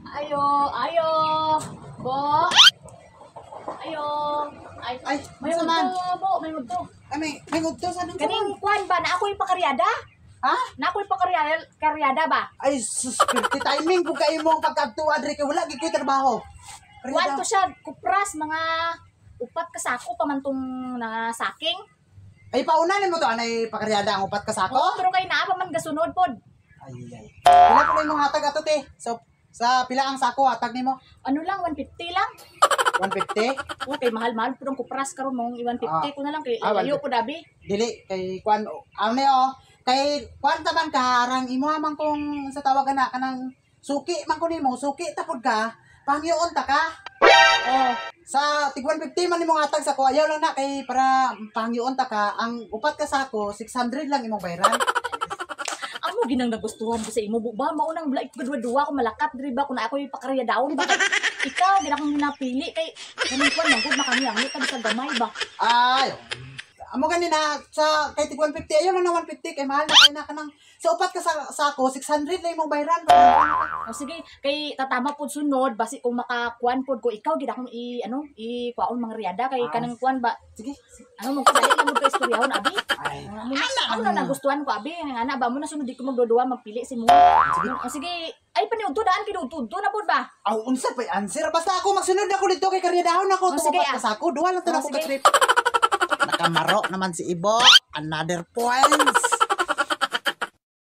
Ayo, ayo. Bo. Ayo. Ay, may naman. mudto, bo, may mudto. Ay, may ngudto sa nang Kaning kuan ba na ako'y pakaryada? Ha? Na ako'y pakaryada ba? Ay, sus, pirti timing po kayo mong pagkagtuwa, Dre, kay wala, gikoy trabaho. Kuan to siya, kupras, mga upat ka sako, pamantong na saking. Ay, paunanin mo to, anay pakaryada ang upat kasako? Oo, pero kay naa pa man gasunod pod. Ay. Wala po na yung hatag ato, te. So, sa pila ang sako, hatag ni mo? Ano lang, 150 lang. 150? Okay, mahal-mahal po ng kupras karon mong 150 ko na lang kay Ah, layo po dabi. Dili, kay Kwan, ano oh, kay Kwan taman ka, harang imo man kung sa tawagan na, kanang suki, man ko nimo, suki tapod ka, pangyoon ta ka. Oh, sa tig 150 man imong hatag sa ko, ayaw lang na, kay para pangyoon ta ka, ang upat ka sako, 600 lang imong bayaran. Amo ginang nagustuhan ko sa imo ba maunang blaik kadwa-dua ko malakat diri ba kun ako ipakarya daon ba kay ikaw gina kong napili kay kanang kuan man gud makangyangi ka sa gamay ba. Ay, amo ganina sa kay tig 150 ayaw lang na 150 kay mahal na kay na kanang sa upat ka sa sako 600 lang imong bayaran. O sige kay tatama pud sunod basi kung makakuan pud ko ikaw gina kong i kuaon mga riyada kay kanang kuan ba. Sige. Ano mo kadali lang mo ka istoryahon abi. Ay, Ano na nagustuhan ko abi nga ana ba mo na sunod di ko magdudua magpili si mo. O sige ay paniudto daan kidudto na pud ba. aw unsa pa answer basta ako magsunod ako dito kay karyadahon ako sige, tumapat ka sako duha lang to Oh, ako sige. ka trip. Nakamaro naman si Ibo, another points.